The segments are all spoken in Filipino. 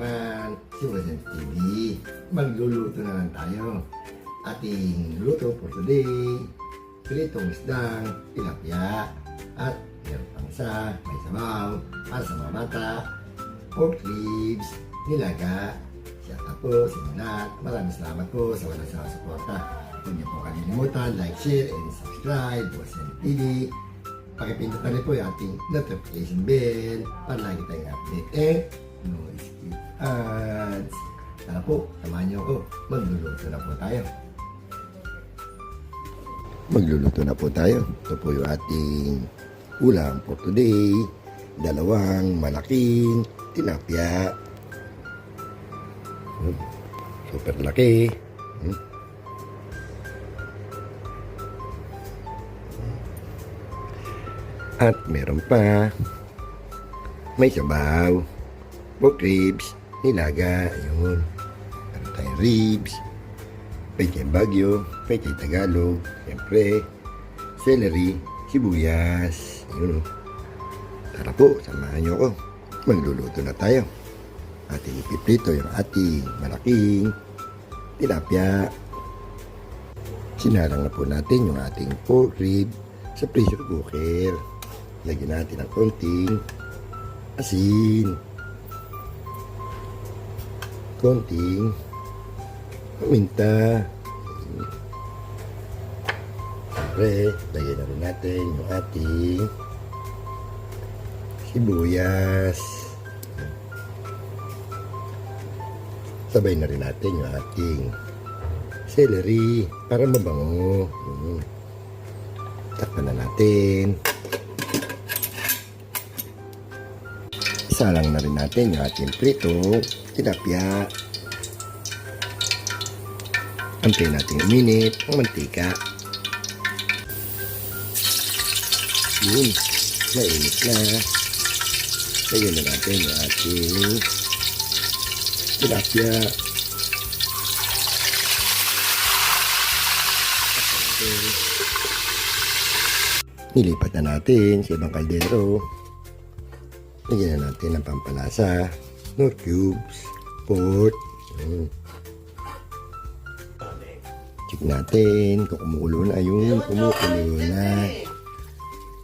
naman si Wasem TV. Magluluto na lang tayo. Ating luto for today, pritong isdang tilapia at meron pang isa, may sabaw para sa mga bata, pork ribs, nilaga. Shout out po sa inyo lahat. Maraming salamat po sa walang sawang suporta. Huwag niyo po kalilimutan, like, share, and subscribe. Wasem TV. Pakipindot na rin po yung ating notification bell para lagi tayong update and no skip ads. Tara po, samahan niyo ako. Magluluto na po tayo. Magluluto na po tayo. Ito po yung ating ulam for today. Dalawang malaking tilapia. Super laki. At meron pa may sabaw, pork ribs, nilaga, yun. Meron tayong ribs, pechay Baguio, pechay Tagalog, siyempre, celery, sibuyas, yun. Tara po, samahan nyo ako. Magluluto na tayo. Ating ipiprito yung ating malaking tilapia. Sinarang na po natin yung ating pork rib sa pressure cooker. Lagyan natin ng konting asin, konting paminta. Siyempre, lagyan na rin natin yung ating sibuyas. Sabay na rin natin yung ating celery para mabango. Takpan na natin. Isalang na rin natin yung ating prito tilapia. Antayin natin uminit ang mantika. Yun, mainit na. Lagyan na natin yung ating tilapia. Nilipat na natin sa ibang kaldero. Lagyan na natin ng pampalasa, nor cubes, pork. Check natin kung kumukulo na. Ayun, kumukulo na.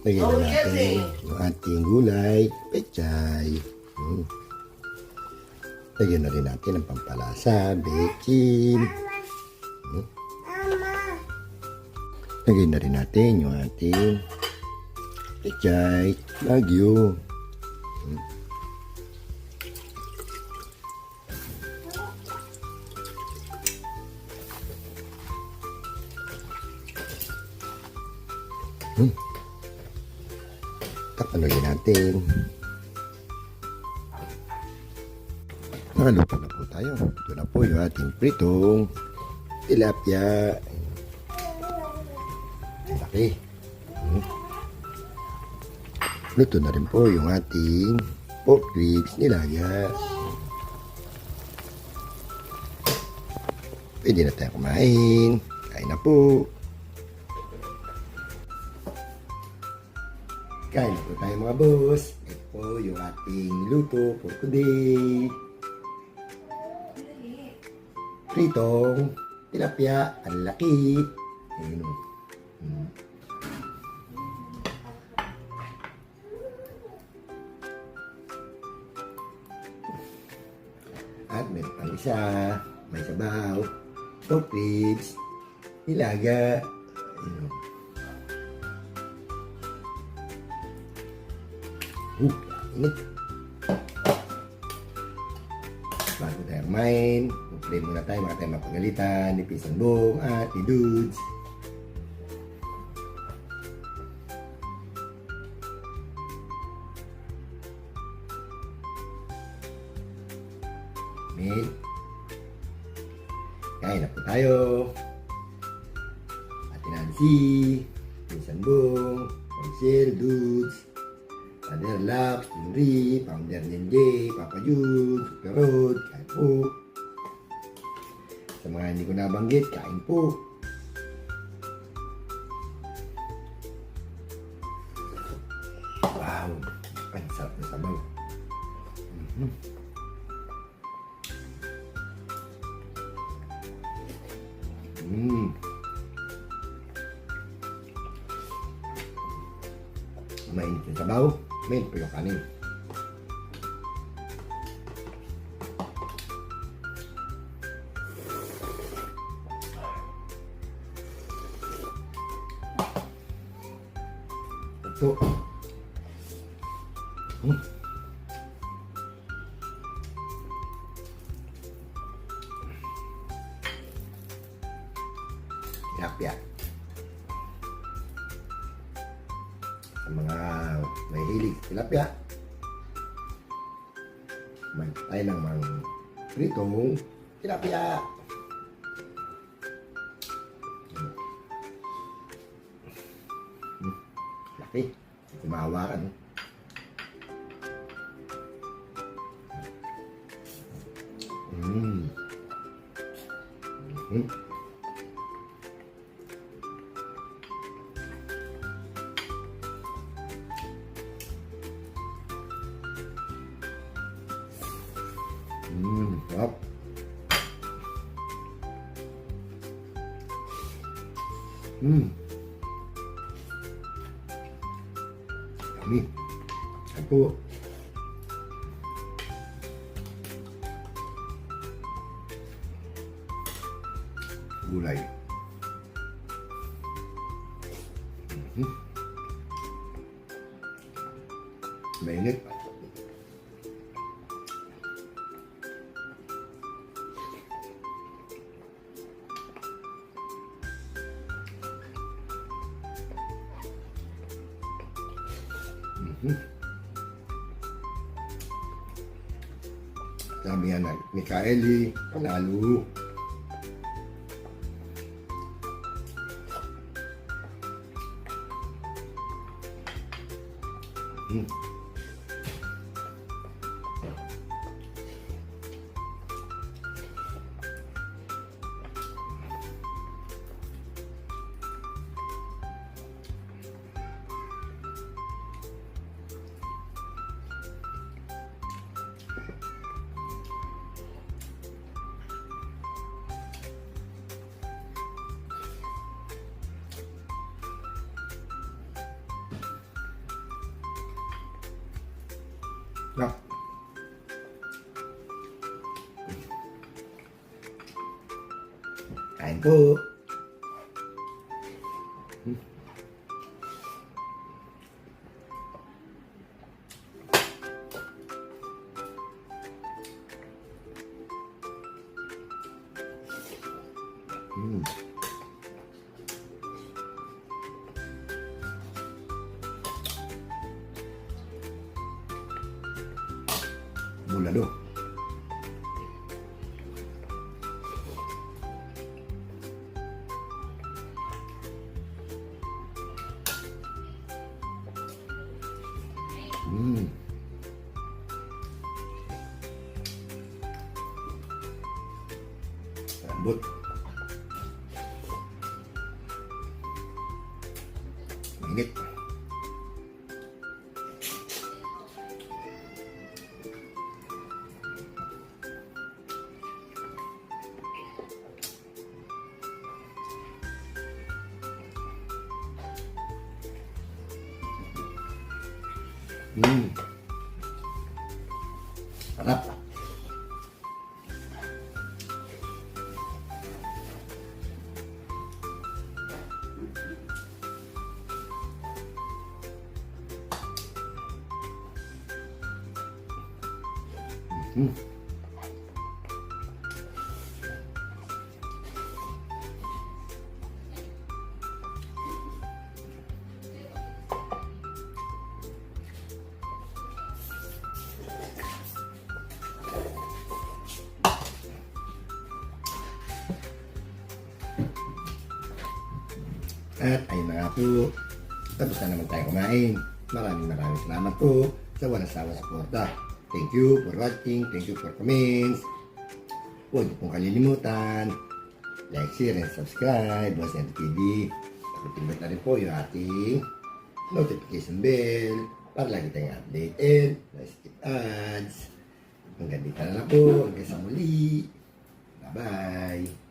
Lagyan na natin yung ating gulay, pechay. Lagyan na rin natin ng pampalasa, bechin. Lagyan na rin natin yung ating pechay Baguio. Takpan lagi natin. Nakaluto na po tayo. Ito na po yung ating pritong tilapia. Laki. Luto na rin po yung ating pork ribs nilaga. Pwede na tayo kumain. Kain na po. Kain na po tayo mga boss. Ito po yung ating luto for today. Pritong tilapia. Ang laki. Ayun. At meron pang isa, may sabaw, pork ribs, nilaga. Ayun. Init. Bago tayo kumain, mag-play muna tayo, mga tayo mapagalitan ni Pisang Bong at ni Dudes. Amen. Kain na po tayo. Ate Nancy, Pisang Bong, Marcel, Dudes, Father Lux, Henry, Founder Nenjay, Papa Jun, Super Rod, kain po. Sa mga hindi ko nabanggit, kain po. Wow, ang sarap na sabaw. Mainit yung sabaw, mainit pa yung kanin. Ito. Tilapia. Sa mga may hilig sa tilapia, tayo ng mga pritong tilapia. Laki. Kumahawakan. Sarap. Yummy. Ito. Gulay. Mainit. Sabi nga na ni Kaeli, panalo. Nah. Kain po. Bulalo. Lambot. Mainit. Sarap. At ayun na nga po, tapos na naman tayo kumain. Maraming salamat po sa walang sawang suporta. Thank you for watching, thank you for comments. Huwag niyo pong kalilimutan, like, share, and subscribe. Boss Ed TV. Pindot na rin po yung ating notification bell para lagi tayong updated. Skip ads. Hanggang dito na lang po. Hanggang sa muli. Bye-bye.